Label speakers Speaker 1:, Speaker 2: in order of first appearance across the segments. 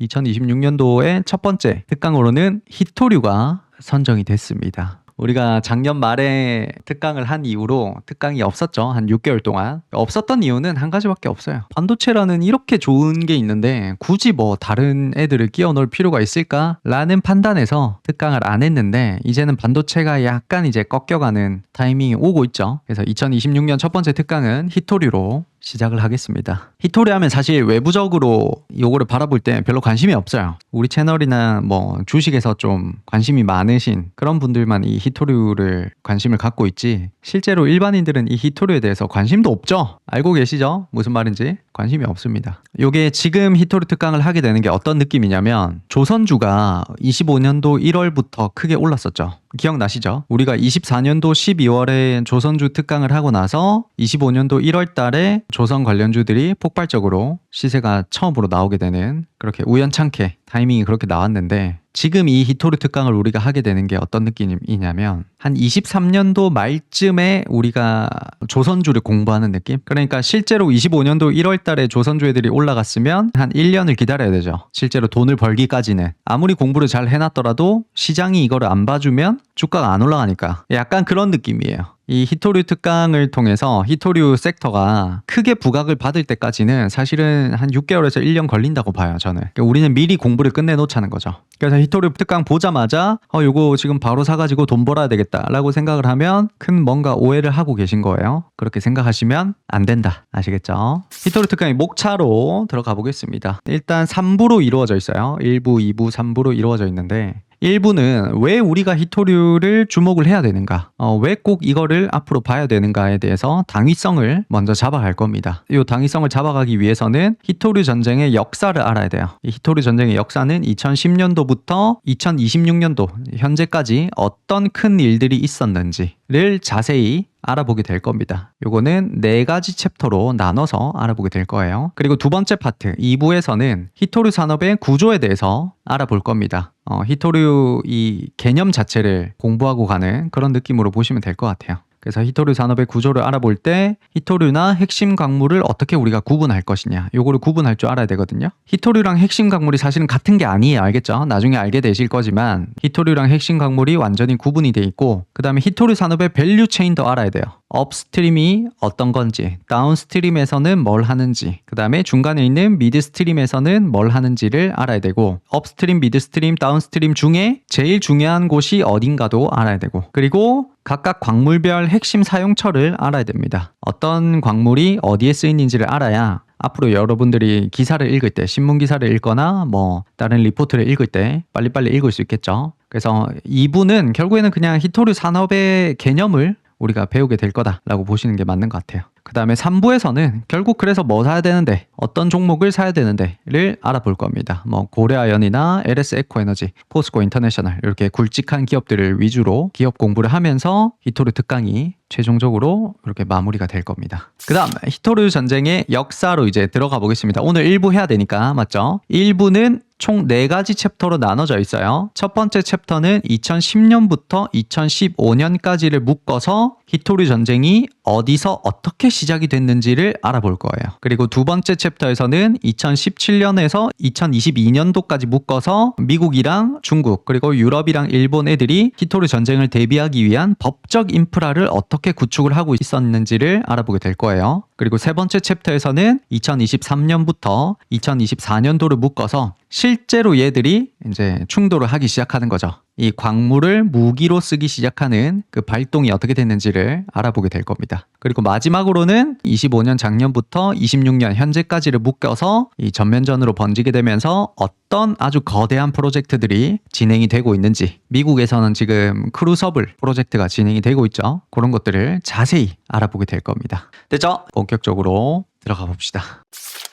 Speaker 1: 2026년도의 첫 번째 특강으로는 히토류가 선정이 됐습니다. 우리가 작년 말에 특강을 한 이후로 특강이 없었죠. 한 6개월 동안. 없었던 이유는 한 가지밖에 없어요. 반도체라는 이렇게 좋은 게 있는데 굳이 뭐 다른 애들을 끼워 넣을 필요가 있을까라는 판단에서 특강을 안 했는데, 이제는 반도체가 약간 이제 꺾여가는 타이밍이 오고 있죠. 그래서 2026년 첫 번째 특강은 히토류로 시작을 하겠습니다. 히토류 하면 사실 외부적으로 요거를 바라볼 때 별로 관심이 없어요. 우리 채널이나 뭐 주식에서 좀 관심이 많으신 그런 분들만 이 히토류를 관심을 갖고 있지, 실제로 일반인들은 이 히토류에 대해서 관심도 없죠. 알고 계시죠? 무슨 말인지? 관심이 없습니다. 요게 지금 히토류 특강을 하게 되는 게 어떤 느낌이냐면, 조선주가 25년도 1월부터 크게 올랐었죠. 기억나시죠? 우리가 24년도 12월에 조선주 특강을 하고 나서 25년도 1월 달에 조선 관련주들이 폭발적으로 시세가 처음으로 나오게 되는, 그렇게 우연찮게 타이밍이 그렇게 나왔는데, 지금 이 히토류 특강을 우리가 하게 되는 게 어떤 느낌이냐면, 한 23년도 말쯤에 우리가 조선주를 공부하는 느낌? 그러니까 실제로 25년도 1월 달에 조선주 애들이 올라갔으면 한 1년을 기다려야 되죠. 실제로 돈을 벌기까지는. 아무리 공부를 잘 해놨더라도 시장이 이거를 안 봐주면 주가가 안 올라가니까. 약간 그런 느낌이에요. 이 히토류 특강을 통해서 히토류 섹터가 크게 부각을 받을 때까지는 사실은 한 6개월에서 1년 걸린다고 봐요, 저는. 그러니까 우리는 미리 공부를 끝내놓자는 거죠. 그래서 히토류 특강 보자마자 요거 지금 바로 사가지고 돈 벌어야 되겠다라고 생각을 하면 큰 뭔가 오해를 하고 계신 거예요. 그렇게 생각하시면 안 된다. 아시겠죠? 히토류 특강이 목차로 들어가 보겠습니다. 일단 3부로 이루어져 있어요. 1부, 2부, 3부로 이루어져 있는데, 1부는 왜 우리가 히토류를 주목을 해야 되는가, 왜 꼭 이거를 앞으로 봐야 되는가에 대해서 당위성을 먼저 잡아갈 겁니다. 이 당위성을 잡아가기 위해서는 히토류 전쟁의 역사를 알아야 돼요. 이 히토류 전쟁의 역사는 2010년도부터 2026년도 현재까지 어떤 큰 일들이 있었는지를 자세히 알아보게 될 겁니다. 요거는 4가지 챕터로 나눠서 알아보게 될 거예요. 그리고 두 번째 파트 2부에서는 히토류 산업의 구조에 대해서 알아볼 겁니다. 히토류 이 개념 자체를 공부하고 가는 그런 느낌으로 보시면 될 것 같아요. 그래서 히토류 산업의 구조를 알아볼 때 히토류나 핵심 광물을 어떻게 우리가 구분할 것이냐, 요거를 구분할 줄 알아야 되거든요. 히토류랑 핵심 광물이 사실은 같은 게 아니에요. 알겠죠? 나중에 알게 되실 거지만 히토류랑 핵심 광물이 완전히 구분이 돼 있고, 그 다음에 히토류 산업의 밸류 체인도 알아야 돼요. 업스트림이 어떤 건지, 다운스트림에서는 뭘 하는지, 그 다음에 중간에 있는 미드스트림에서는 뭘 하는지를 알아야 되고, 업스트림, 미드스트림, 다운스트림 중에 제일 중요한 곳이 어딘가도 알아야 되고, 그리고 각각 광물별 핵심 사용처를 알아야 됩니다. 어떤 광물이 어디에 쓰이는지를 알아야 앞으로 여러분들이 기사를 읽을 때, 신문 기사를 읽거나 뭐 다른 리포트를 읽을 때 빨리빨리 읽을 수 있겠죠. 그래서 2부는 결국에는 그냥 히토류 산업의 개념을 우리가 배우게 될 거다라고 보시는 게 맞는 것 같아요. 그 다음에 3부에서는 결국 그래서 뭐 사야 되는데, 어떤 종목을 사야 되는데를 알아볼 겁니다. 뭐 고려아연이나 LS 에코에너지, 포스코 인터내셔널, 이렇게 굵직한 기업들을 위주로 기업 공부를 하면서 히토류 특강이 최종적으로 이렇게 마무리가 될 겁니다. 그 다음 히토류 전쟁의 역사로 이제 들어가 보겠습니다. 오늘 1부 해야 되니까, 맞죠? 1부는 총 4가지 챕터로 나눠져 있어요. 첫 번째 챕터는 2010년부터 2015년까지를 묶어서 히토류 전쟁이 어디서 어떻게 시작이 됐는지를 알아볼 거예요. 그리고 두 번째 챕터에서는 2017년에서 2022년도까지 묶어서 미국이랑 중국, 그리고 유럽이랑 일본 애들이 히토류 전쟁을 대비하기 위한 법적 인프라를 어떻게 구축을 하고 있었는지를 알아보게 될 거예요. 그리고 세 번째 챕터에서는 2023년부터 2024년도를 묶어서 실제로 얘들이 이제 충돌을 하기 시작하는 거죠. 이 광물을 무기로 쓰기 시작하는 그 발동이 어떻게 됐는지를 알아보게 될 겁니다. 그리고 마지막으로는 25년 작년부터 26년 현재까지를 묶여서 이 전면전으로 번지게 되면서 어떤 아주 거대한 프로젝트들이 진행이 되고 있는지, 미국에서는 지금 크루서블 프로젝트가 진행이 되고 있죠. 그런 것들을 자세히 알아보게 될 겁니다. 됐죠? 본격적으로 들어가 봅시다.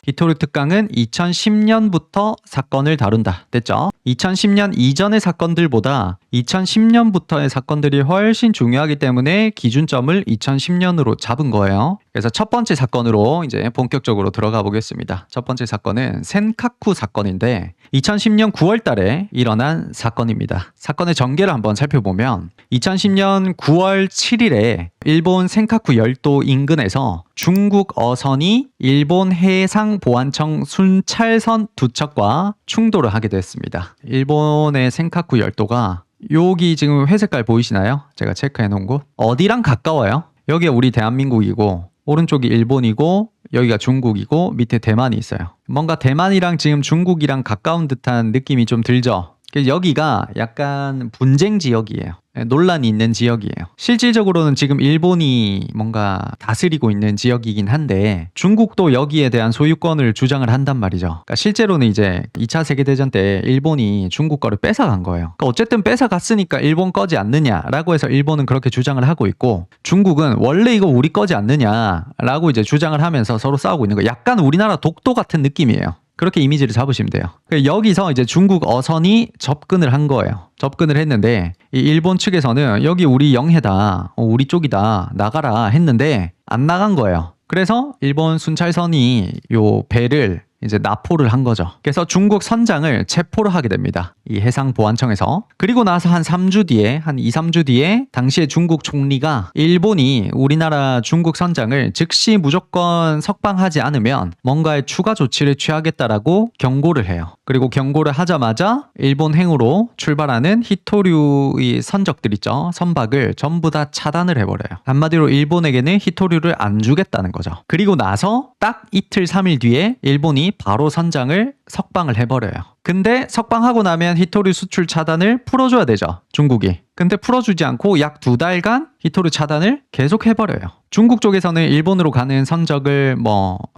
Speaker 1: 히토류 특강은 2010년부터 사건을 다룬다. 됐죠? 2010년 이전의 사건들보다 2010년부터의 사건들이 훨씬 중요하기 때문에 기준점을 2010년으로 잡은 거예요. 그래서 첫 번째 사건으로 이제 본격적으로 들어가 보겠습니다. 첫 번째 사건은 센카쿠 사건인데 2010년 9월 달에 일어난 사건입니다. 사건의 전개를 한번 살펴보면 2010년 9월 7일에 일본 센카쿠 열도 인근에서 중국 어선이 일본 해상보안청 순찰선 두 척과 충돌을 하게 됐습니다. 일본의 센카쿠 열도가 여기 지금 회색깔 보이시나요? 제가 체크해 놓은 곳. 어디랑 가까워요? 여기가 우리 대한민국이고 오른쪽이 일본이고 여기가 중국이고 밑에 대만이 있어요. 뭔가 대만이랑 지금 중국이랑 가까운 듯한 느낌이 좀 들죠? 여기가 약간 분쟁 지역이에요. 논란이 있는 지역이에요. 실질적으로는 지금 일본이 뭔가 다스리고 있는 지역이긴 한데 중국도 여기에 대한 소유권을 주장을 한단 말이죠. 그러니까 실제로는 이제 2차 세계대전 때 일본이 중국 거를 뺏어간 거예요. 그러니까 어쨌든 뺏어갔으니까 일본 거지 않느냐라고 해서 일본은 그렇게 주장을 하고 있고 중국은 원래 이거 우리 거지 않느냐라고 이제 주장을 하면서 서로 싸우고 있는 거예요. 약간 우리나라 독도 같은 느낌이에요. 그렇게 이미지를 잡으시면 돼요. 여기서 이제 중국 어선이 접근을 한 거예요. 접근을 했는데 이 일본 측에서는 여기 우리 영해다, 우리 쪽이다, 나가라 했는데 안 나간 거예요. 그래서 일본 순찰선이 요 배를 이제 납포를 한 거죠. 그래서 중국 선장을 체포를 하게 됩니다. 이 해상보안청에서. 그리고 나서 한 3주 뒤에, 한 2, 3주 뒤에 당시에 중국 총리가 일본이 우리나라 중국 선장을 즉시 무조건 석방하지 않으면 뭔가의 추가 조치를 취하겠다라고 경고를 해요. 그리고 경고를 하자마자 일본 행으로 출발하는 히토류의 선적들 있죠. 선박을 전부 다 차단을 해버려요. 한마디로 일본에게는 히토류를 안 주겠다는 거죠. 그리고 나서 딱 이틀 3일 뒤에 일본이 바로 선장을 석방을 해버려요. 근데 석방하고 나면 히토류 수출 차단을 풀어줘야 되죠. 중국이. 근데 풀어주지 않고 약 2달간 히토류 차단을 계속 해버려요. 중국 쪽에서는 일본으로 가는 선적을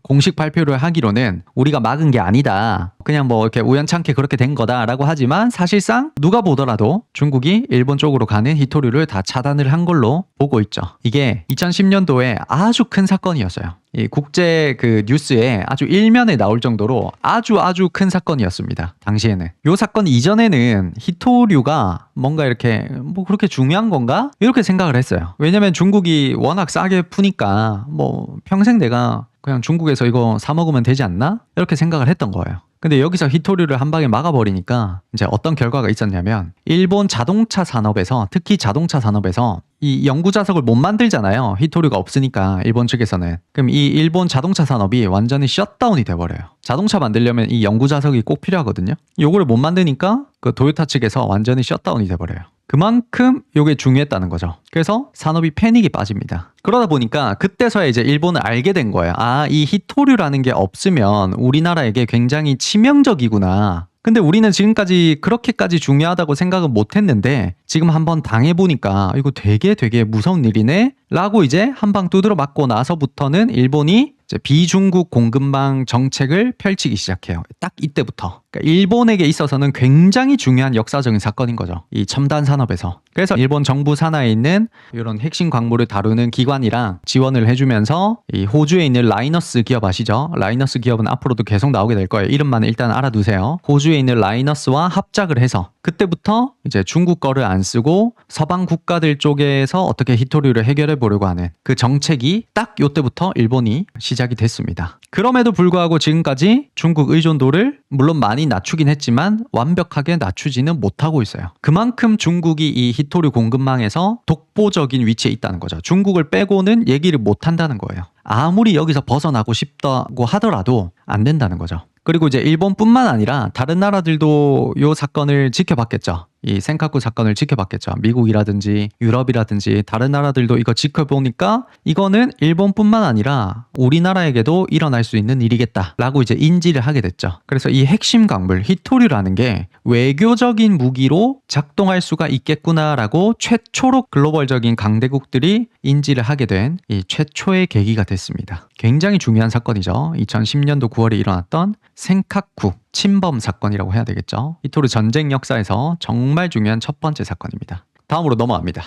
Speaker 1: 공식 발표를 하기로는 우리가 막은 게 아니다. 그냥 이렇게 우연찮게 그렇게 된 거다라고 하지만 사실상 누가 보더라도 중국이 일본 쪽으로 가는 히토류를 다 차단을 한 걸로 보고 있죠. 이게 2010년도에 아주 큰 사건이었어요. 이 국제 그 뉴스에 아주 일면에 나올 정도로 아주 큰 사건이었습니다. 당시에는. 요 사건 이전에는 히토류가 뭔가 이렇게 그렇게 중요한 건가? 이렇게 생각을 했어요. 왜냐면 중국이 워낙 싸게 푸니까 평생 내가 그냥 중국에서 이거 사 먹으면 되지 않나? 이렇게 생각을 했던 거예요. 근데 여기서 히토류를 한 방에 막아버리니까 이제 어떤 결과가 있었냐면 일본 자동차 산업에서 특히 자동차 산업에서 이 영구자석을 못 만들잖아요. 히토류가 없으니까 일본 측에서는. 그럼 이 일본 자동차 산업이 완전히 셧다운이 돼버려요. 자동차 만들려면 이 영구자석이 꼭 필요하거든요. 요거를 못 만드니까 그 도요타 측에서 완전히 셧다운이 돼버려요. 그만큼 이게 중요했다는 거죠. 그래서 산업이 패닉이 빠집니다. 그러다 보니까 그때서야 이제 일본은 알게 된 거예요. 이 히토류라는 게 없으면 우리나라에게 굉장히 치명적이구나. 근데 우리는 지금까지 그렇게까지 중요하다고 생각은 못 했는데 지금 한번 당해보니까 이거 되게 무서운 일이네? 라고 이제 한 방 두드려 맞고 나서부터는 일본이 이제 비중국 공급망 정책을 펼치기 시작해요. 딱 이때부터. 그러니까 일본에게 있어서는 굉장히 중요한 역사적인 사건인 거죠. 이 첨단 산업에서. 그래서 일본 정부 산하에 있는 이런 핵심 광물을 다루는 기관이랑 지원을 해주면서 이 호주에 있는 라이너스 기업 아시죠? 라이너스 기업은 앞으로도 계속 나오게 될 거예요. 이름만 일단 알아두세요. 호주에 있는 라이너스와 합작을 해서 그때부터 이제 중국 거를 안 쓰고 서방 국가들 쪽에서 어떻게 히토류를 해결해 보려고 하는 그 정책이 딱 이때부터 일본이 시작이 됐습니다. 그럼에도 불구하고 지금까지 중국 의존도를 물론 많이 낮추긴 했지만 완벽하게 낮추지는 못하고 있어요. 그만큼 중국이 이 히토류 공급망에서 독보적인 위치에 있다는 거죠. 중국을 빼고는 얘기를 못한다는 거예요. 아무리 여기서 벗어나고 싶다고 하더라도 안 된다는 거죠. 그리고 이제 일본뿐만 아니라 다른 나라들도 이 사건을 지켜봤겠죠. 이 센카쿠 사건을 지켜봤겠죠. 미국이라든지 유럽이라든지 다른 나라들도 이거 지켜보니까 이거는 일본뿐만 아니라 우리나라에게도 일어날 수 있는 일이겠다라고 이제 인지를 하게 됐죠. 그래서 이 핵심 광물 히토류라는 게 외교적인 무기로 작동할 수가 있겠구나라고 최초로 글로벌적인 강대국들이 인지를 하게 된 이 최초의 계기가 됐습니다. 굉장히 중요한 사건이죠. 2010년도 9월에 일어났던 센카쿠 침범 사건이라고 해야 되겠죠. 히토류 전쟁 역사에서 정말 중요한 첫 번째 사건입니다. 다음으로 넘어갑니다.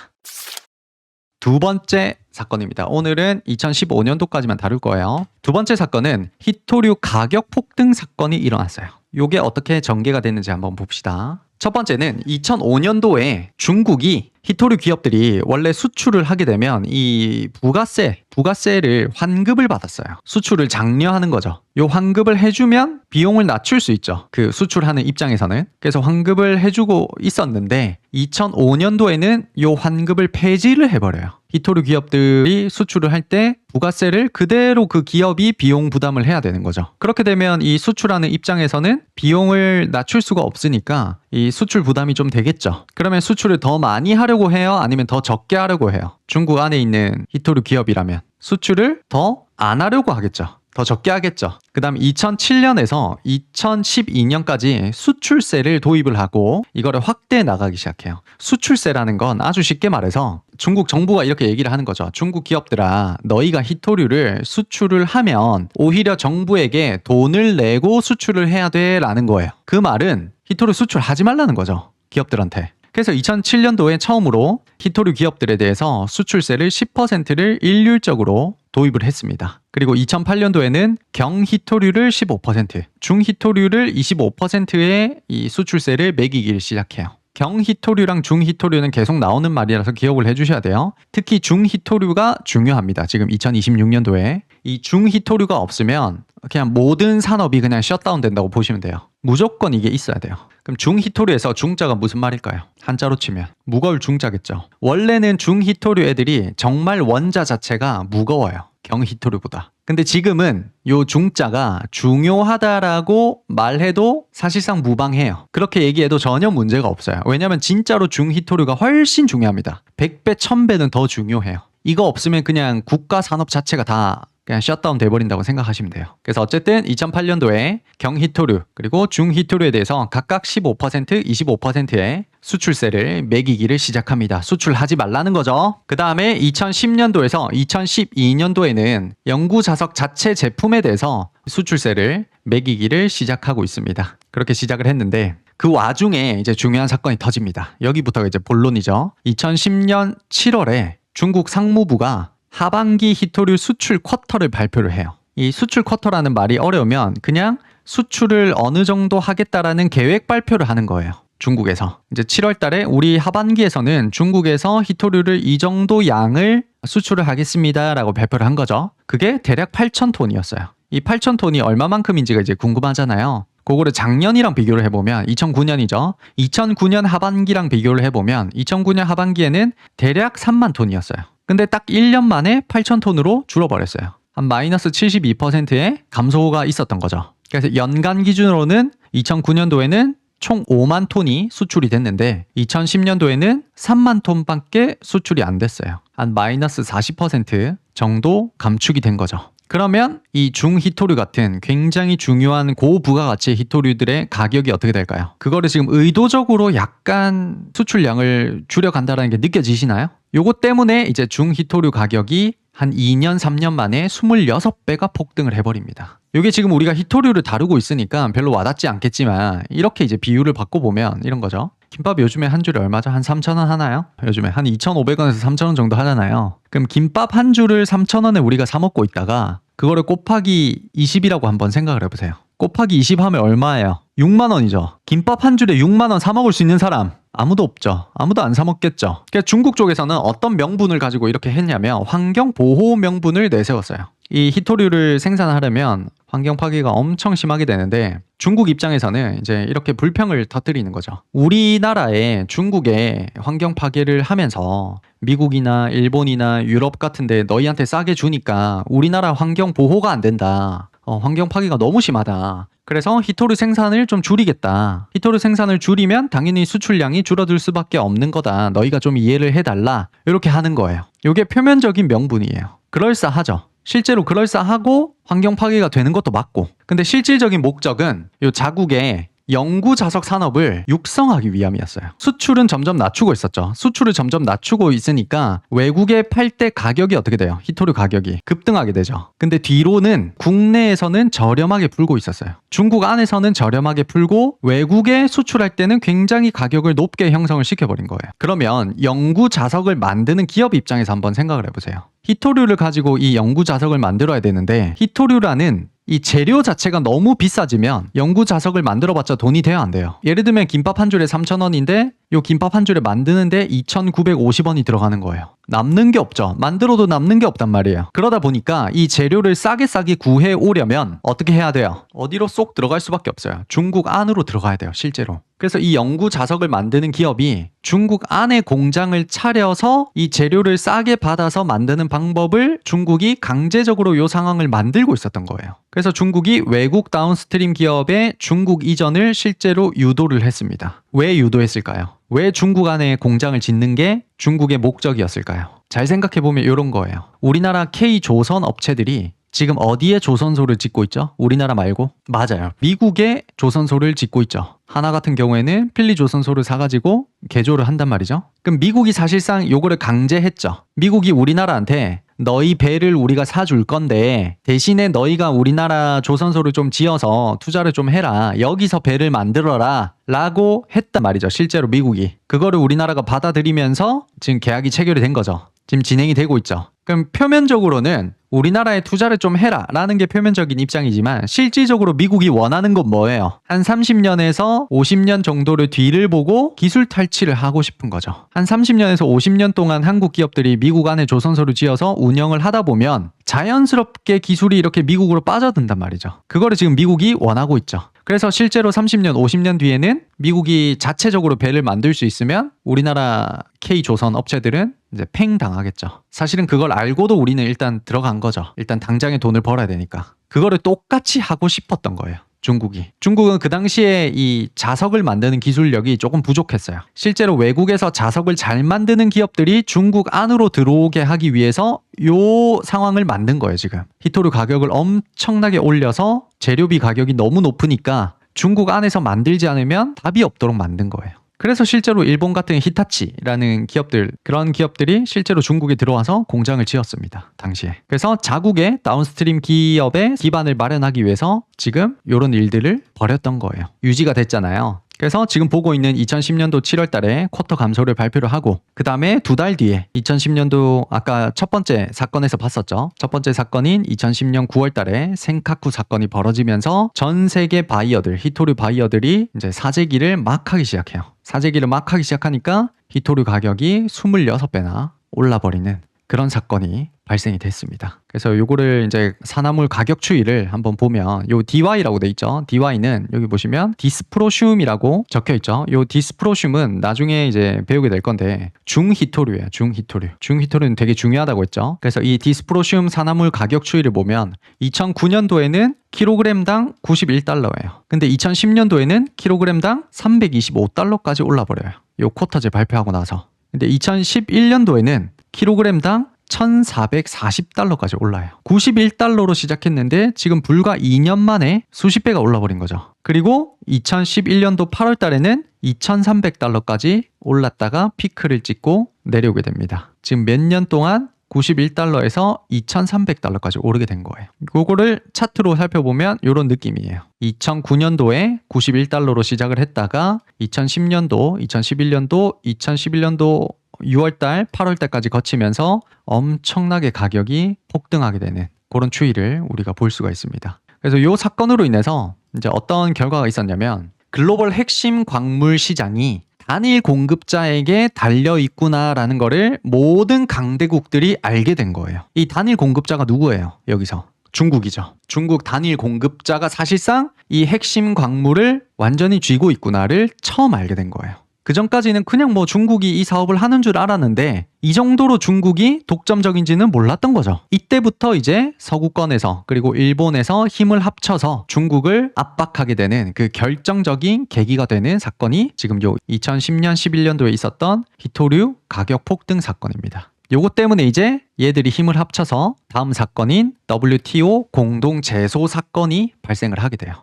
Speaker 1: 두 번째 사건입니다. 오늘은 2015년도까지만 다룰 거예요. 두 번째 사건은 히토류 가격 폭등 사건이 일어났어요. 이게 어떻게 전개가 됐는지 한번 봅시다. 첫 번째는 2005년도에 중국이 히토류 기업들이 원래 수출을 하게 되면 이 부가세를 환급을 받았어요. 수출을 장려하는 거죠. 요 환급을 해주면 비용을 낮출 수 있죠. 그 수출하는 입장에서는. 그래서 환급을 해주고 있었는데 2005년도에는 요 환급을 폐지를 해버려요. 히토류 기업들이 수출을 할 때 부가세를 그대로 그 기업이 비용 부담을 해야 되는 거죠. 그렇게 되면 이 수출하는 입장에서는 비용을 낮출 수가 없으니까 이 수출 부담이 좀 되겠죠. 그러면 수출을 더 많이 하려고 해요? 아니면 더 적게 하려고 해요? 중국 안에 있는 히토류 기업이라면 수출을 더 안 하려고 하겠죠. 더 적게 하겠죠. 그 다음 2007년에서 2012년까지 수출세를 도입을 하고 이거를 확대해 나가기 시작해요. 수출세라는 건 아주 쉽게 말해서 중국 정부가 이렇게 얘기를 하는 거죠. 중국 기업들아, 너희가 히토류를 수출을 하면 오히려 정부에게 돈을 내고 수출을 해야 돼 라는 거예요. 그 말은 히토류 수출하지 말라는 거죠. 기업들한테. 그래서 2007년도에 처음으로 히토류 기업들에 대해서 수출세를 10%를 일률적으로 도입을 했습니다. 그리고 2008년도에는 경히토류를 15%, 중히토류를 25%의 이 수출세를 매기기 시작해요. 경히토류랑 중히토류는 계속 나오는 말이라서 기억을 해주셔야 돼요. 특히 중히토류가 중요합니다. 지금 2026년도에 이 중히토류가 없으면 그냥 모든 산업이 그냥 셧다운 된다고 보시면 돼요. 무조건 이게 있어야 돼요. 그럼 중히토류에서 중자가 무슨 말일까요? 한자로 치면 무거울 중자겠죠. 원래는 중히토류 애들이 정말 원자 자체가 무거워요. 경히토류보다. 근데 지금은 요 중자가 중요하다라고 말해도 사실상 무방해요. 그렇게 얘기해도 전혀 문제가 없어요. 왜냐면 진짜로 중히토류가 훨씬 중요합니다. 100배, 1000배는 더 중요해요. 이거 없으면 그냥 국가 산업 자체가 다 그냥 셧다운 돼버린다고 생각하시면 돼요. 그래서 어쨌든 2008년도에 경히토류 그리고 중히토류에 대해서 각각 15%, 25%의 수출세를 매기기를 시작합니다. 수출하지 말라는 거죠. 그 다음에 2010년도에서 2012년도에는 영구 자석 자체 제품에 대해서 수출세를 매기기를 시작하고 있습니다. 그렇게 시작을 했는데 그 와중에 이제 중요한 사건이 터집니다. 여기부터가 이제 본론이죠. 2010년 7월에 중국 상무부가 하반기 히토류 수출 쿼터를 발표를 해요. 이 수출 쿼터라는 말이 어려우면 그냥 수출을 어느 정도 하겠다라는 계획 발표를 하는 거예요. 중국에서. 이제 7월 달에 우리 하반기에서는 중국에서 히토류를 이 정도 양을 수출을 하겠습니다라고 발표를 한 거죠. 그게 대략 8,000톤이었어요. 이 8,000톤이 얼마만큼인지가 이제 궁금하잖아요. 그거를 작년이랑 비교를 해보면 2009년이죠. 2009년 하반기랑 비교를 해보면 2009년 하반기에는 대략 3만 톤이었어요. 근데 딱 1년 만에 8,000톤으로 줄어버렸어요. 한 마이너스 72%의 감소가 있었던 거죠. 그래서 연간 기준으로는 2009년도에는 총 5만 톤이 수출이 됐는데 2010년도에는 3만 톤밖에 수출이 안 됐어요. 한 마이너스 40% 정도 감축이 된 거죠. 그러면 이 중히토류 같은 굉장히 중요한 고부가가치 히토류들의 가격이 어떻게 될까요? 그거를 지금 의도적으로 약간 수출량을 줄여간다는 게 느껴지시나요? 요것 때문에 이제 중히토류 가격이 한 2년, 3년 만에 26배가 폭등을 해버립니다. 이게 지금 우리가 히토류를 다루고 있으니까 별로 와닿지 않겠지만 이렇게 이제 비율을 바꿔보면 이런 거죠. 김밥 요즘에 한 줄에 얼마죠? 한 3,000원 하나요? 요즘에 한 2,500원에서 3,000원 정도 하잖아요. 그럼 김밥 한 줄을 3,000원에 우리가 사 먹고 있다가 그거를 곱하기 20이라고 한번 생각을 해보세요. 곱하기 20 하면 얼마예요? 6만 원이죠. 김밥 한 줄에 6만 원 사 먹을 수 있는 사람 아무도 없죠. 아무도 안 사 먹겠죠. 그러니까 중국 쪽에서는 어떤 명분을 가지고 이렇게 했냐면 환경보호 명분을 내세웠어요. 이 히토류를 생산하려면 환경 파괴가 엄청 심하게 되는데 중국 입장에서는 이제 이렇게 불평을 터뜨리는 거죠. 우리나라에 중국에 환경 파괴를 하면서 미국이나 일본이나 유럽 같은데 너희한테 싸게 주니까 우리나라 환경 보호가 안 된다. 환경 파괴가 너무 심하다. 그래서 히토류 생산을 좀 줄이겠다. 히토류 생산을 줄이면 당연히 수출량이 줄어들 수밖에 없는 거다. 너희가 좀 이해를 해달라. 이렇게 하는 거예요. 이게 표면적인 명분이에요. 그럴싸하죠. 실제로 그럴싸하고 환경 파괴가 되는 것도 맞고. 근데 실질적인 목적은 이 자국의 영구 자석 산업을 육성하기 위함이었어요. 수출은 점점 낮추고 있었죠. 수출을 점점 낮추고 있으니까 외국에 팔 때 가격이 어떻게 돼요? 히토류 가격이 급등하게 되죠. 근데 뒤로는 국내에서는 저렴하게 풀고 있었어요. 중국 안에서는 저렴하게 풀고 외국에 수출할 때는 굉장히 가격을 높게 형성을 시켜버린 거예요. 그러면 영구 자석을 만드는 기업 입장에서 한번 생각을 해보세요. 히토류를 가지고 이 영구 자석을 만들어야 되는데 히토류라는 이 재료 자체가 너무 비싸지면 영구 자석을 만들어봤자 돈이 돼야 안 돼요. 예를 들면 김밥 한 줄에 3,000원인데 요 김밥 한 줄에 만드는데 2,950원이 들어가는 거예요. 남는 게 없죠. 만들어도 남는 게 없단 말이에요. 그러다 보니까 이 재료를 싸게 구해 오려면 어떻게 해야 돼요? 어디로 쏙 들어갈 수밖에 없어요. 중국 안으로 들어가야 돼요, 실제로. 그래서 이 영구 자석을 만드는 기업이 중국 안에 공장을 차려서 이 재료를 싸게 받아서 만드는 방법을 중국이 강제적으로 이 상황을 만들고 있었던 거예요. 그래서 중국이 외국 다운스트림 기업의 중국 이전을 실제로 유도를 했습니다. 왜 유도했을까요? 왜 중국 안에 공장을 짓는 게 중국의 목적이었을까요? 잘 생각해보면 이런 거예요. 우리나라 K조선 업체들이 지금 어디에 조선소를 짓고 있죠? 우리나라 말고? 맞아요. 미국에 조선소를 짓고 있죠. 하나 같은 경우에는 필리 조선소를 사가지고 개조를 한단 말이죠. 그럼 미국이 사실상 요거를 강제했죠. 미국이 우리나라한테 너희 배를 우리가 사줄 건데 대신에 너희가 우리나라 조선소를 좀 지어서 투자를 좀 해라. 여기서 배를 만들어라. 라고 했단 말이죠. 실제로 미국이. 그거를 우리나라가 받아들이면서 지금 계약이 체결이 된 거죠. 지금 진행이 되고 있죠. 그럼 표면적으로는 우리나라에 투자를 좀 해라 라는 게 표면적인 입장이지만 실질적으로 미국이 원하는 건 뭐예요? 한 30년에서 50년 정도를 뒤를 보고 기술 탈취를 하고 싶은 거죠. 한 30년에서 50년 동안 한국 기업들이 미국 안에 조선소를 지어서 운영을 하다 보면 자연스럽게 기술이 이렇게 미국으로 빠져든단 말이죠. 그거를 지금 미국이 원하고 있죠. 그래서 실제로 30년, 50년 뒤에는 미국이 자체적으로 배를 만들 수 있으면 우리나라 K조선 업체들은 이제 팽 당하겠죠. 사실은 그걸 알고도 우리는 일단 들어간 거죠. 일단 당장에 돈을 벌어야 되니까. 그거를 똑같이 하고 싶었던 거예요. 중국이. 중국은 그 당시에 이 자석을 만드는 기술력이 조금 부족했어요. 실제로 외국에서 자석을 잘 만드는 기업들이 중국 안으로 들어오게 하기 위해서 요 상황을 만든 거예요, 지금. 히토류 가격을 엄청나게 올려서 재료비 가격이 너무 높으니까 중국 안에서 만들지 않으면 답이 없도록 만든 거예요. 그래서 실제로 일본 같은 히타치라는 기업들, 그런 기업들이 실제로 중국에 들어와서 공장을 지었습니다. 당시에. 그래서 자국의 다운스트림 기업의 기반을 마련하기 위해서 지금 이런 일들을 벌였던 거예요. 유지가 됐잖아요. 그래서 지금 보고 있는 2010년도 7월 달에 쿼터 감소를 발표를 하고 그 다음에 두 달 뒤에 2010년도 아까 첫 번째 사건에서 봤었죠. 첫 번째 사건인 2010년 9월 달에 생카쿠 사건이 벌어지면서 전 세계 바이어들, 히토류 바이어들이 이제 사재기를 막 하기 시작해요. 사재기를 막 하기 시작하니까 히토류 가격이 26배나 올라버리는 그런 사건이 발생이 됐습니다. 그래서 요거를 이제 산화물 가격 추이를 한번 보면 요 DY라고 돼 있죠. DY는 여기 보시면 디스프로슘이라고 적혀 있죠. 요 디스프로슘은 나중에 이제 배우게 될 건데 중히토류예요. 중히토류. 중히토류는 되게 중요하다고 했죠. 그래서 이 디스프로슘 산화물 가격 추이를 보면 2009년도에는 킬로그램당 91달러예요. 근데 2010년도에는 킬로그램당 325달러까지 올라버려요. 요 쿼터제 발표하고 나서. 근데 2011년도에는 킬로그램당 1,440달러까지 올라요. 91달러로 시작했는데 지금 불과 2년 만에 수십 배가 올라버린 거죠. 그리고 2011년도 8월 달에는 2,300달러까지 올랐다가 피크를 찍고 내려오게 됩니다. 지금 몇 년 동안 91달러에서 2,300달러까지 오르게 된 거예요. 그거를 차트로 살펴보면 이런 느낌이에요. 2009년도에 91달러로 시작을 했다가 2010년도, 2011년도, 2011년도 6월달, 8월달까지 거치면서 엄청나게 가격이 폭등하게 되는 그런 추이를 우리가 볼 수가 있습니다. 그래서 이 사건으로 인해서 이제 어떤 결과가 있었냐면 글로벌 핵심 광물 시장이 단일 공급자에게 달려 있구나라는 거를 모든 강대국들이 알게 된 거예요. 이 단일 공급자가 누구예요? 여기서 중국이죠. 중국 단일 공급자가 사실상 이 핵심 광물을 완전히 쥐고 있구나를 처음 알게 된 거예요. 그 전까지는 그냥 뭐 중국이 이 사업을 하는 줄 알았는데 이 정도로 중국이 독점적인지는 몰랐던 거죠. 이때부터 이제 서구권에서 그리고 일본에서 힘을 합쳐서 중국을 압박하게 되는 그 결정적인 계기가 되는 사건이 지금 요 2010년 11년도에 있었던 히토류 가격 폭등 사건입니다. 요것 때문에 이제 얘들이 힘을 합쳐서 다음 사건인 WTO 공동 제소 사건이 발생을 하게 돼요.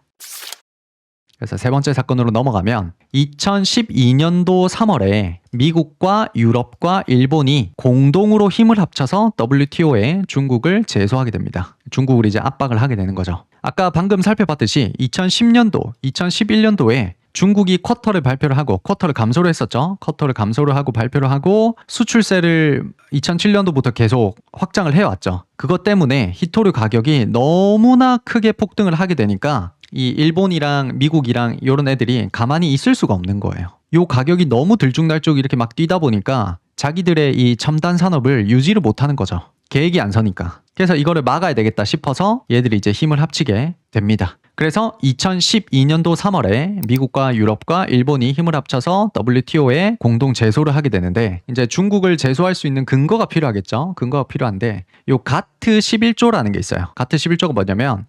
Speaker 1: 그래서 세 번째 사건으로 넘어가면 2012년도 3월에 미국과 유럽과 일본이 공동으로 힘을 합쳐서 WTO에 중국을 제소하게 됩니다. 중국을 이제 압박을 하게 되는 거죠. 아까 방금 살펴봤듯이 2010년도, 2011년도에 중국이 쿼터를 발표를 하고 쿼터를 감소를 했었죠. 쿼터를 감소를 하고 발표를 하고 수출세를 2007년도부터 계속 확장을 해왔죠. 그것 때문에 히토류 가격이 너무나 크게 폭등을 하게 되니까 이 일본이랑 미국이랑 이런 애들이 가만히 있을 수가 없는 거예요. 요 가격이 너무 들쭉날쭉 이렇게 막 뛰다 보니까 자기들의 이 첨단 산업을 유지를 못하는 거죠. 계획이 안 서니까. 그래서 이거를 막아야 되겠다 싶어서 얘들이 이제 힘을 합치게 됩니다. 그래서 2012년도 3월에 미국과 유럽과 일본이 힘을 합쳐서 WTO에 공동 제소를 하게 되는데, 이제 중국을 제소할 수 있는 근거가 필요하겠죠. 근거가 필요한데 요 가트 11조라는 게 있어요. 가트 11조가 뭐냐면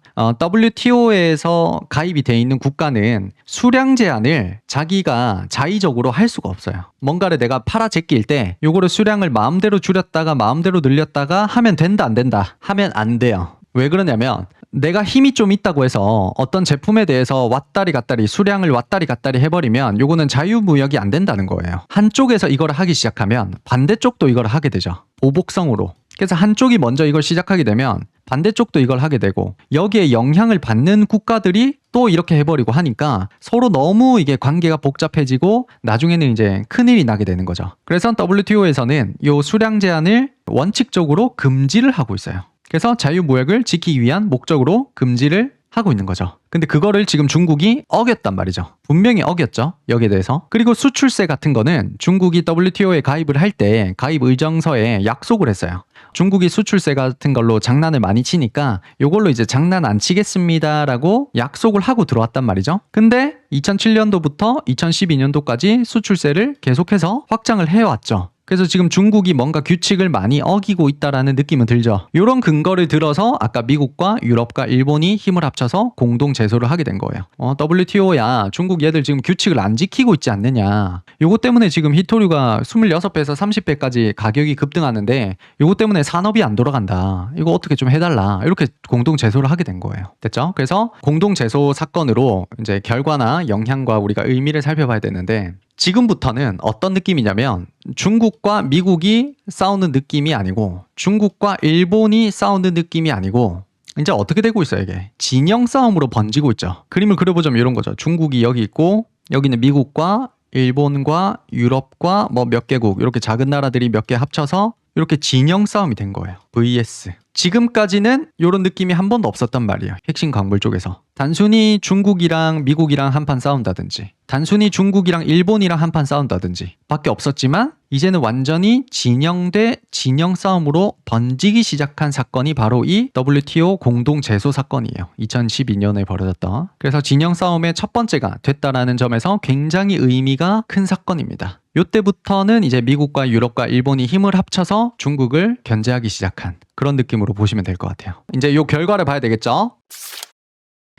Speaker 1: WTO에서 가입이 돼 있는 국가는 수량 제한을 자기가 자의적으로 할 수가 없어요. 뭔가를 내가 팔아 제낄 때 요거를 수량을 마음대로 줄였다가 마음대로 늘렸다가 하면 된다 안 된다 하면 안 돼요. 왜 그러냐면 내가 힘이 좀 있다고 해서 어떤 제품에 대해서 왔다리 갔다리 수량을 왔다리 갔다리 해버리면 요거는 자유무역이 안 된다는 거예요. 한쪽에서 이걸 하기 시작하면 반대쪽도 이걸 하게 되죠. 보복성으로. 그래서 한쪽이 먼저 이걸 시작하게 되면 반대쪽도 이걸 하게 되고, 여기에 영향을 받는 국가들이 또 이렇게 해버리고 하니까 서로 너무 이게 관계가 복잡해지고 나중에는 이제 큰일이 나게 되는 거죠. 그래서 WTO에서는 요 수량 제한을 원칙적으로 금지를 하고 있어요. 그래서 자유무역을 지키기 위한 목적으로 금지를 하고 있는 거죠. 근데 그거를 지금 중국이 어겼단 말이죠. 분명히 어겼죠. 여기에 대해서. 그리고 수출세 같은 거는 중국이 WTO에 가입을 할 때 가입 의정서에 약속을 했어요. 중국이 수출세 같은 걸로 장난을 많이 치니까 요걸로 이제 장난 안 치겠습니다라고 약속을 하고 들어왔단 말이죠. 근데 2007년도부터 2012년도까지 수출세를 계속해서 확장을 해왔죠. 그래서 지금 중국이 뭔가 규칙을 많이 어기고 있다라는 느낌은 들죠. 이런 근거를 들어서 아까 미국과 유럽과 일본이 힘을 합쳐서 공동 제소를 하게 된 거예요. WTO야 중국 얘들 지금 규칙을 안 지키고 있지 않느냐. 요거 때문에 지금 히토류가 26배에서 30배까지 가격이 급등하는데 요거 때문에 산업이 안 돌아간다. 이거 어떻게 좀 해달라. 이렇게 공동 제소를 하게 된 거예요. 됐죠? 그래서 공동 제소 사건으로 이제 결과나 영향과 우리가 의미를 살펴봐야 되는데, 지금부터는 어떤 느낌이냐면 중국과 미국이 싸우는 느낌이 아니고 중국과 일본이 싸우는 느낌이 아니고 이제 어떻게 되고 있어요. 이게 진영 싸움으로 번지고 있죠. 그림을 그려보자면 이런 거죠. 중국이 여기 있고 여기는 미국과 일본과 유럽과 뭐 몇 개국 이렇게 작은 나라들이 몇 개 합쳐서 이렇게 진영 싸움이 된 거예요. vs. 지금까지는 이런 느낌이 한 번도 없었단 말이에요. 핵심 광물 쪽에서. 단순히 중국이랑 미국이랑 한판 싸운다든지 단순히 중국이랑 일본이랑 한판 싸운다든지 밖에 없었지만, 이제는 완전히 진영 대 진영 싸움으로 번지기 시작한 사건이 바로 이 WTO 공동 제소 사건이에요. 2012년에 벌어졌던. 그래서 진영 싸움의 첫 번째가 됐다라는 점에서 굉장히 의미가 큰 사건입니다. 요때부터는 이제 미국과 유럽과 일본이 힘을 합쳐서 중국을 견제하기 시작한 그런 느낌으로 보시면 될 것 같아요. 이제 요 결과를 봐야 되겠죠?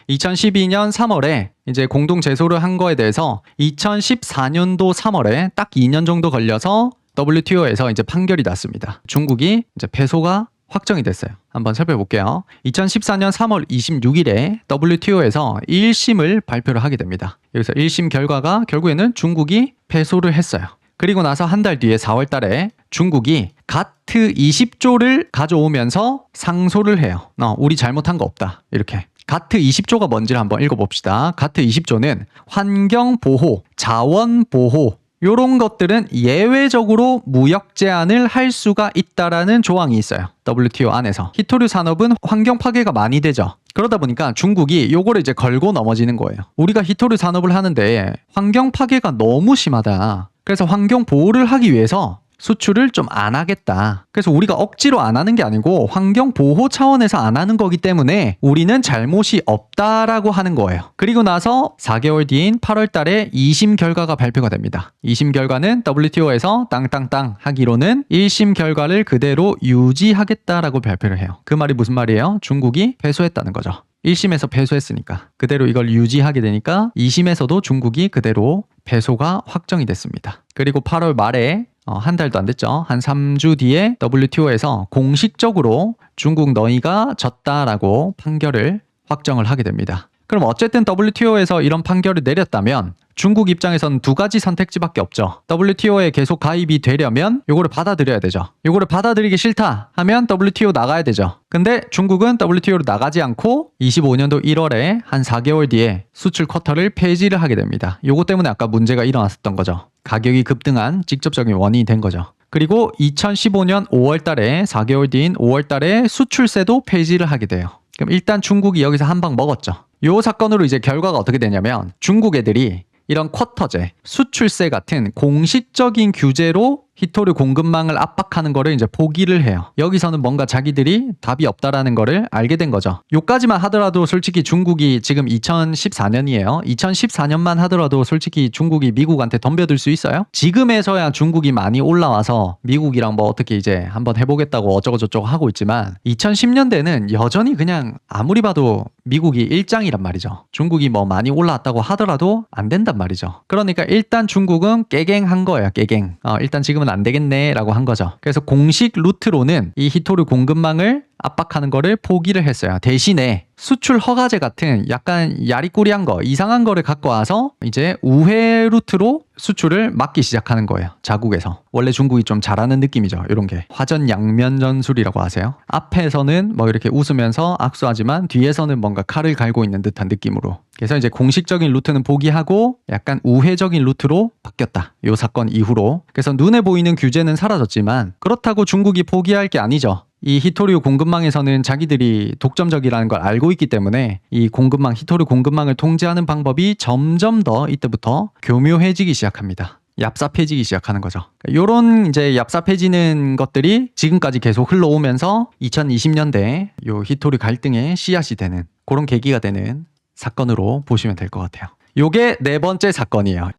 Speaker 1: 2012년 3월에 이제 공동 제소를 한 거에 대해서 2014년도 3월에 딱 2년 정도 걸려서 WTO에서 이제 판결이 났습니다. 중국이 이제 패소가 확정이 됐어요. 한번 살펴볼게요. 2014년 3월 26일에 WTO에서 1심을 발표를 하게 됩니다. 여기서 1심 결과가 결국에는 중국이 패소를 했어요. 그리고 나서 한 달 뒤에 4월 달에 중국이 가트 20조를 가져오면서 상소를 해요. 우리 잘못한 거 없다. 이렇게. 가트 20조가 뭔지를 한번 읽어봅시다. 가트 20조는 환경보호, 자원보호 이런 것들은 예외적으로 무역 제한을 할 수가 있다라는 조항이 있어요. WTO 안에서. 히토류 산업은 환경 파괴가 많이 되죠. 그러다 보니까 중국이 요거를 이제 걸고 넘어지는 거예요. 우리가 히토류 산업을 하는데 환경 파괴가 너무 심하다. 그래서 환경 보호를 하기 위해서 수출을 좀 안 하겠다. 그래서 우리가 억지로 안 하는 게 아니고 환경 보호 차원에서 안 하는 거기 때문에 우리는 잘못이 없다라고 하는 거예요. 그리고 나서 4개월 뒤인 8월 달에 2심 결과가 발표가 됩니다. 2심 결과는 WTO에서 땅땅땅 하기로는 1심 결과를 그대로 유지하겠다라고 발표를 해요. 그 말이 무슨 말이에요? 중국이 패소했다는 거죠. 1심에서 패소했으니까 그대로 이걸 유지하게 되니까 2심에서도 중국이 그대로 패소가 확정이 됐습니다. 그리고 8월 말에 한 달도 안 됐죠. 한 3주 뒤에 WTO에서 공식적으로 중국 너희가 졌다라고 판결을 확정을 하게 됩니다. 그럼 어쨌든 WTO에서 이런 판결을 내렸다면 중국 입장에서는 두 가지 선택지밖에 없죠. WTO에 계속 가입이 되려면 요거를 받아들여야 되죠. 요거를 받아들이기 싫다 하면 WTO 나가야 되죠. 근데 중국은 WTO로 나가지 않고 25년도 1월에 한 4개월 뒤에 수출 쿼터를 폐지를 하게 됩니다. 요거 때문에 아까 문제가 일어났었던 거죠. 가격이 급등한 직접적인 원인이 된 거죠. 그리고 2015년 5월 달에 4개월 뒤인 5월 달에 수출세도 폐지를 하게 돼요. 그럼 일단 중국이 여기서 한 방 먹었죠. 요 사건으로 이제 결과가 어떻게 되냐면 중국 애들이 이런 쿼터제, 수출세 같은 공식적인 규제로 히토류 공급망을 압박하는 거를 이제 포기를 해요. 여기서는 뭔가 자기들이 답이 없다라는 거를 알게 된 거죠. 요까지만 하더라도 솔직히 중국이 지금 2014년이에요. 2014년만 하더라도 솔직히 중국이 미국한테 덤벼들 수 있어요? 지금에서야 중국이 많이 올라와서 미국이랑 뭐 어떻게 이제 한번 해보겠다고 어쩌고저쩌고 하고 있지만 2010년대는 여전히 그냥 아무리 봐도 미국이 일장이란 말이죠. 중국이 뭐 많이 올라왔다고 하더라도 안 된단 말이죠. 그러니까 일단 중국은 깨갱한 거예요. 깨갱. 일단 지금은 안 되겠네 라고 한 거죠. 그래서 공식 루트로는 이 히토류 공급망을 압박하는 거를 포기를 했어요. 대신에 수출 허가제 같은 약간 야리꾸리한 거, 이상한 거를 갖고 와서 이제 우회 루트로 수출을 막기 시작하는 거예요. 자국에서. 원래 중국이 좀 잘하는 느낌이죠. 이런 게. 화전 양면 전술이라고 하세요. 앞에서는 뭐 이렇게 웃으면서 악수하지만 뒤에서는 뭔가 칼을 갈고 있는 듯한 느낌으로. 그래서 이제 공식적인 루트는 포기하고 약간 우회적인 루트로 바뀌었다. 이 사건 이후로. 그래서 눈에 보이는 규제는 사라졌지만 그렇다고 중국이 포기할 게 아니죠. 이 히토류 공급망에서는 자기들이 독점적이라는 걸 알고 있기 때문에 이 공급망, 히토류 공급망을 통제하는 방법이 점점 더 이때부터 교묘해지기 시작합니다. 얍삽해지기 시작하는 거죠. 요런 이제 얍삽해지는 것들이 지금까지 계속 흘러오면서 2020년대 요 히토류 갈등의 씨앗이 되는 그런 계기가 되는 사건으로 보시면 될 것 같아요. 요게 네 번째 사건이에요.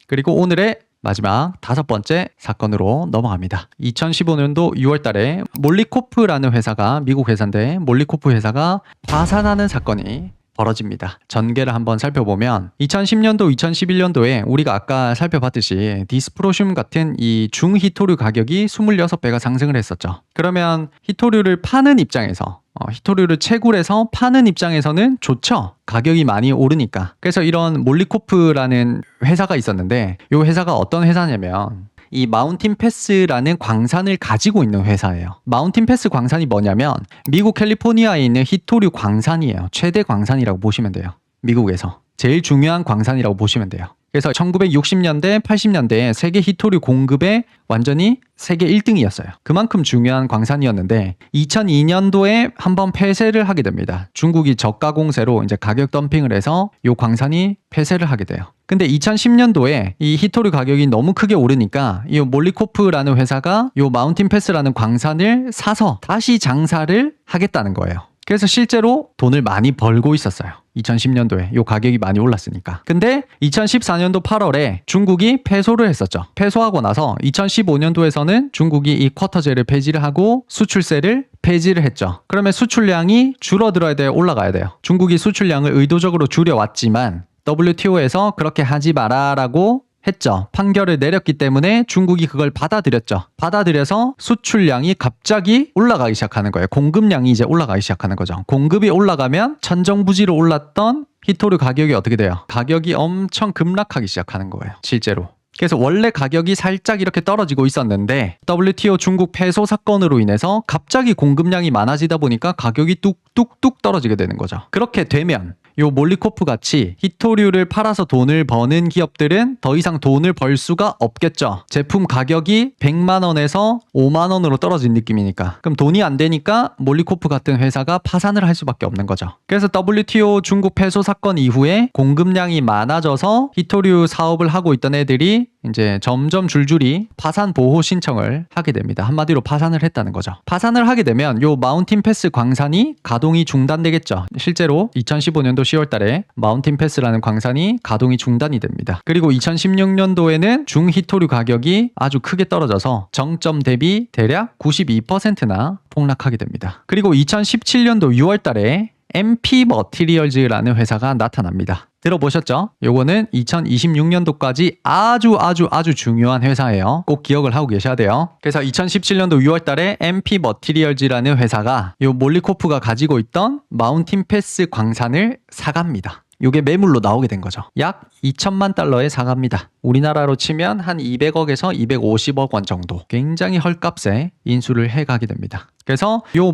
Speaker 1: 그리고 오늘의 마지막 다섯 번째 사건으로 넘어갑니다. 2015년도 6월 달에 몰리코프라는 회사가, 미국 회사인데 몰리코프 회사가 파산하는 사건이 벌어집니다. 전개를 한번 살펴보면 2010년도, 2011년도에 우리가 아까 살펴봤듯이 디스프로슘 같은 이 중히토류 가격이 26배가 상승을 했었죠. 그러면 히토류를 파는 입장에서 히토류를 채굴해서 파는 입장에서는 좋죠. 가격이 많이 오르니까. 그래서 이런 몰리코프라는 회사가 있었는데 이 회사가 어떤 회사냐면 이 마운틴 패스라는 광산을 가지고 있는 회사예요. 마운틴 패스 광산이 뭐냐면 미국 캘리포니아에 있는 히토류 광산이에요. 최대 광산이라고 보시면 돼요. 미국에서. 제일 중요한 광산이라고 보시면 돼요. 그래서 1960년대, 80년대에 세계 히토류 공급에 완전히 세계 1등이었어요. 그만큼 중요한 광산이었는데 2002년도에 한번 폐쇄를 하게 됩니다. 중국이 저가 공세로 이제 가격 덤핑을 해서 이 광산이 폐쇄를 하게 돼요. 근데 2010년도에 이 히토류 가격이 너무 크게 오르니까 이 몰리코프라는 회사가 이 마운틴 패스라는 광산을 사서 다시 장사를 하겠다는 거예요. 그래서 실제로 돈을 많이 벌고 있었어요. 2010년도에 이 가격이 많이 올랐으니까. 근데 2014년도 8월에 중국이 패소를 했었죠. 패소하고 나서 2015년도에서는 중국이 이 쿼터제를 폐지를 하고 수출세를 폐지를 했죠. 그러면 수출량이 줄어들어야 돼요? 올라가야 돼요? 중국이 수출량을 의도적으로 줄여왔지만 WTO에서 그렇게 하지 마라라고 했죠. 판결을 내렸기 때문에 중국이 그걸 받아들였죠. 받아들여서 수출량이 갑자기 올라가기 시작하는 거예요. 공급량이 이제 올라가기 시작하는 거죠. 공급이 올라가면 천정부지로 올랐던 히토류 가격이 어떻게 돼요? 가격이 엄청 급락하기 시작하는 거예요. 실제로. 그래서 원래 가격이 살짝 이렇게 떨어지고 있었는데 WTO 중국 패소 사건으로 인해서 갑자기 공급량이 많아지다 보니까 가격이 뚝뚝뚝 떨어지게 되는 거죠. 그렇게 되면 요 몰리코프 같이 히토류를 팔아서 돈을 버는 기업들은 더 이상 돈을 벌 수가 없겠죠. 제품 가격이 100만 원에서 5만 원으로 떨어진 느낌이니까. 그럼 돈이 안 되니까 몰리코프 같은 회사가 파산을 할 수밖에 없는 거죠. 그래서 WTO 중국 패소 사건 이후에 공급량이 많아져서 히토류 사업을 하고 있던 애들이 이제 점점 줄줄이 파산 보호 신청을 하게 됩니다. 한마디로 파산을 했다는 거죠. 파산을 하게 되면 요 마운틴 패스 광산이 가동이 중단되겠죠. 실제로 2015년도 10월 달에 마운틴 패스라는 광산이 가동이 중단이 됩니다. 그리고 2016년도에는 중히토류 가격이 아주 크게 떨어져서 정점 대비 대략 92%나 폭락하게 됩니다. 그리고 2017년도 6월 달에 MP 머티리얼즈라는 회사가 나타납니다. 들어보셨죠? 요거는 2026년도까지 아주 중요한 회사예요. 꼭 기억을 하고 계셔야 돼요. 그래서 2017년도 6월 달에 MP 머티리얼즈라는 회사가 요 몰리코프가 가지고 있던 마운틴 패스 광산을 사갑니다. 요게 매물로 나오게 된 거죠. 약 2천만 달러에 사갑니다. 우리나라로 치면 한 200억에서 250억 원 정도. 굉장히 헐값에 인수를 해가게 됩니다. 그래서 요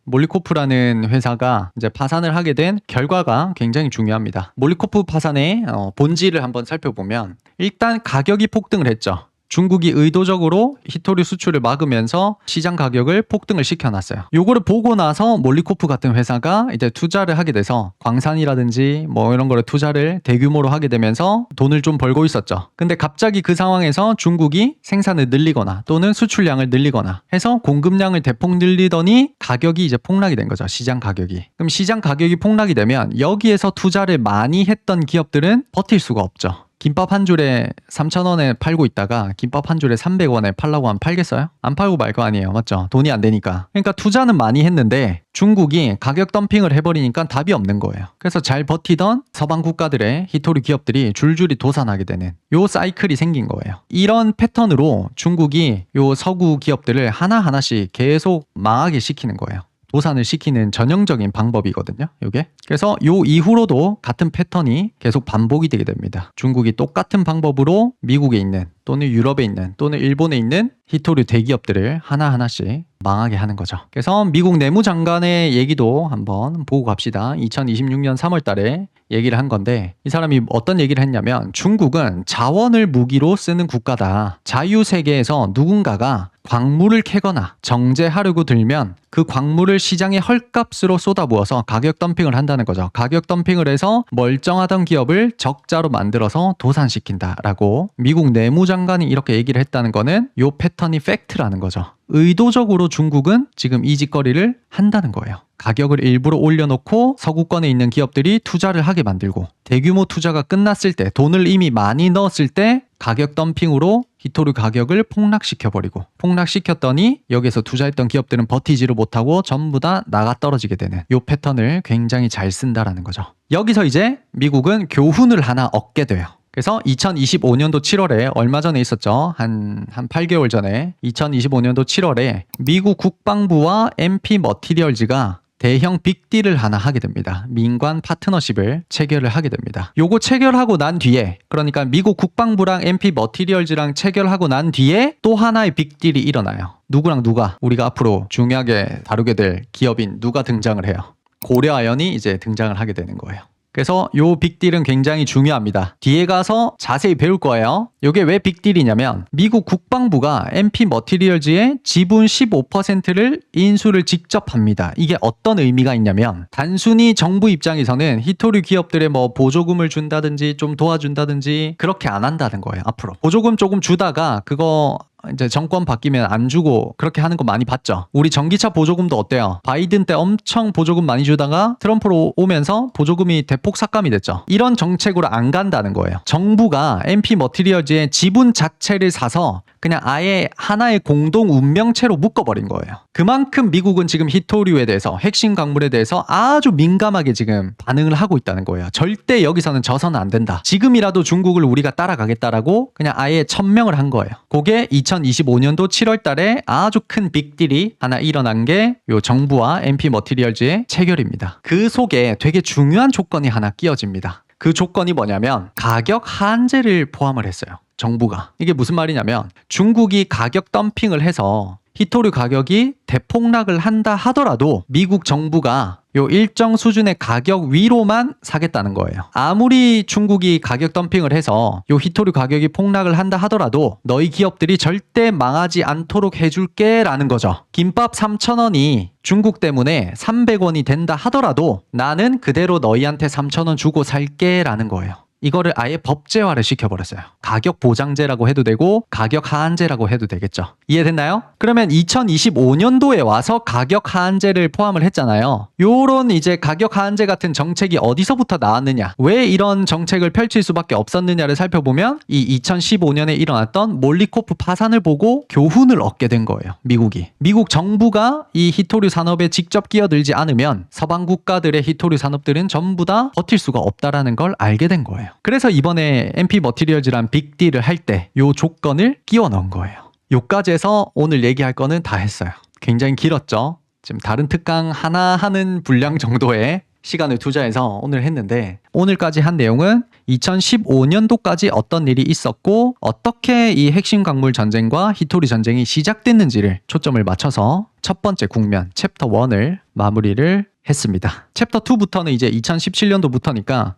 Speaker 1: 몰리코프라는 회사가 이제 파산을 하게 된 결과가 굉장히 중요합니다. 몰리코프 파산의 본질을 한번 살펴보면 일단 가격이 폭등을 했죠. 중국이 의도적으로 히토류 수출을 막으면서 시장 가격을 폭등을 시켜놨어요. 요거를 보고 나서 몰리코프 같은 회사가 이제 투자를 하게 돼서 광산이라든지 뭐 이런 거를 투자를 대규모로 하게 되면서 돈을 좀 벌고 있었죠. 근데 갑자기 그 상황에서 중국이 생산을 늘리거나 또는 수출량을 늘리거나 해서 공급량을 대폭 늘리더니 가격이 이제 폭락이 된 거죠. 시장 가격이. 그럼 시장 가격이 폭락이 되면 여기에서 투자를 많이 했던 기업들은 버틸 수가 없죠. 김밥 한 줄에 3,000원에 팔고 있다가 김밥 한 줄에 300원에 팔라고 하면 팔겠어요? 안 팔고 말 거 아니에요. 맞죠? 돈이 안 되니까. 그러니까 투자는 많이 했는데 중국이 가격 덤핑을 해버리니까 답이 없는 거예요. 그래서 잘 버티던 서방 국가들의 히토류 기업들이 줄줄이 도산하게 되는 요 사이클이 생긴 거예요. 이런 패턴으로 중국이 요 서구 기업들을 하나하나씩 계속 망하게 시키는 거예요. 도산을 시키는 전형적인 방법이거든요. 이게. 그래서 요 이후로도 같은 패턴이 계속 반복이 되게 됩니다. 중국이 똑같은 방법으로 미국에 있는 또는 유럽에 있는 또는 일본에 있는 히토류 대기업들을 하나하나씩 망하게 하는 거죠. 그래서 미국 내무장관의 얘기도 한번 보고 갑시다. 2026년 3월 달에 얘기를 한 건데 이 사람이 어떤 얘기를 했냐면 중국은 자원을 무기로 쓰는 국가다. 자유세계에서 누군가가 광물을 캐거나 정제하려고 들면 그 광물을 시장에 헐값으로 쏟아부어서 가격 덤핑을 한다는 거죠. 가격 덤핑을 해서 멀쩡하던 기업을 적자로 만들어서 도산시킨다라고 미국 내무장관이 이렇게 얘기를 했다는 거는 요 패턴이 팩트라는 거죠. 의도적으로 중국은 지금 이 짓거리를 한다는 거예요. 가격을 일부러 올려놓고 서구권에 있는 기업들이 투자를 하게 만들고 대규모 투자가 끝났을 때 돈을 이미 많이 넣었을 때 가격 덤핑으로 히토류 가격을 폭락시켜버리고 폭락시켰더니 여기서 투자했던 기업들은 버티지를 못하고 전부 다 나가 떨어지게 되는 이 패턴을 굉장히 잘 쓴다라는 거죠. 여기서 이제 미국은 교훈을 하나 얻게 돼요. 그래서 2025년도 7월에 얼마 전에 있었죠. 한 8개월 전에 2025년도 7월에 미국 국방부와 MP 머티리얼즈가 대형 빅딜을 하나 하게 됩니다. 민관 파트너십을 체결을 하게 됩니다. 요거 체결하고 난 뒤에 그러니까 미국 국방부랑 MP 머티리얼즈랑 체결하고 난 뒤에 또 하나의 빅딜이 일어나요. 누구랑 누가? 우리가 앞으로 중요하게 다루게 될 기업인 누가 등장을 해요. 고려아연이 이제 등장을 하게 되는 거예요. 그래서 요 빅딜은 굉장히 중요합니다. 뒤에 가서 자세히 배울 거예요. 이게 왜 빅딜이냐면 미국 국방부가 MP 머티리얼즈의 지분 15%를 인수를 직접 합니다. 이게 어떤 의미가 있냐면 단순히 정부 입장에서는 히토류 기업들의 뭐 보조금을 준다든지 좀 도와준다든지 그렇게 안 한다는 거예요. 앞으로 보조금 조금 주다가 그거 이제 정권 바뀌면 안 주고 그렇게 하는 거 많이 봤죠. 우리 전기차 보조금도 어때요? 바이든 때 엄청 보조금 많이 주다가 트럼프로 오면서 보조금이 대폭 삭감이 됐죠. 이런 정책으로 안 간다는 거예요. 정부가 MP 머티리얼즈의 지분 자체를 사서 그냥 아예 하나의 공동 운명체로 묶어버린 거예요. 그만큼 미국은 지금 히토류에 대해서 핵심 광물에 대해서 아주 민감하게 지금 반응을 하고 있다는 거예요. 절대 여기서는 져서는 안 된다. 지금이라도 중국을 우리가 따라가겠다라고 그냥 아예 천명을 한 거예요. 그게 2025년도 7월 달에 아주 큰 빅딜이 하나 일어난 게 요 정부와 MP 머티리얼즈의 체결입니다. 그 속에 되게 중요한 조건이 하나 끼어집니다. 그 조건이 뭐냐면 가격 한제를 포함을 했어요. 정부가. 이게 무슨 말이냐면 중국이 가격 덤핑을 해서 히토류 가격이 대폭락을 한다 하더라도 미국 정부가 요 일정 수준의 가격 위로만 사겠다는 거예요. 아무리 중국이 가격 덤핑을 해서 요 히토류 가격이 폭락을 한다 하더라도 너희 기업들이 절대 망하지 않도록 해줄게 라는 거죠. 김밥 3,000원이 중국 때문에 300원이 된다 하더라도 나는 그대로 너희한테 3,000원 주고 살게 라는 거예요. 이거를 아예 법제화를 시켜버렸어요. 가격 보장제라고 해도 되고 가격 하한제라고 해도 되겠죠. 이해됐나요? 그러면 2025년도에 와서 가격 하한제를 포함을 했잖아요. 요런 이제 가격 하한제 같은 정책이 어디서부터 나왔느냐, 왜 이런 정책을 펼칠 수밖에 없었느냐를 살펴보면 이 2015년에 일어났던 몰리코프 파산을 보고 교훈을 얻게 된 거예요. 미국이. 미국 정부가 이 히토류 산업에 직접 끼어들지 않으면 서방 국가들의 히토류 산업들은 전부 다 버틸 수가 없다라는 걸 알게 된 거예요. 그래서 이번에 MP 머티리얼즈란 빅딜을 할 때 요 조건을 끼워 넣은 거예요. 요까지 해서 오늘 얘기할 거는 다 했어요. 굉장히 길었죠. 지금 다른 특강 하나 하는 분량 정도의 시간을 투자해서 오늘 했는데 오늘까지 한 내용은 2015년도까지 어떤 일이 있었고 어떻게 이 핵심 광물 전쟁과 히토리 전쟁이 시작됐는지를 초점을 맞춰서 첫 번째 국면 챕터 1을 마무리를 했습니다. 챕터 2부터는 이제 2017년도부터니까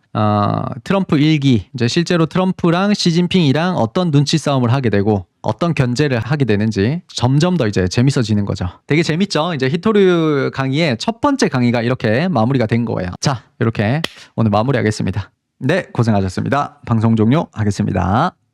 Speaker 1: 트럼프 1기 이제 실제로 트럼프랑 시진핑이랑 어떤 눈치 싸움을 하게 되고 어떤 견제를 하게 되는지 점점 더 이제 재밌어지는 거죠. 되게 재밌죠? 이제 히토류 강의의 첫 번째 강의가 이렇게 마무리가 된 거예요. 자, 이렇게 오늘 마무리하겠습니다. 네, 고생하셨습니다. 방송 종료하겠습니다.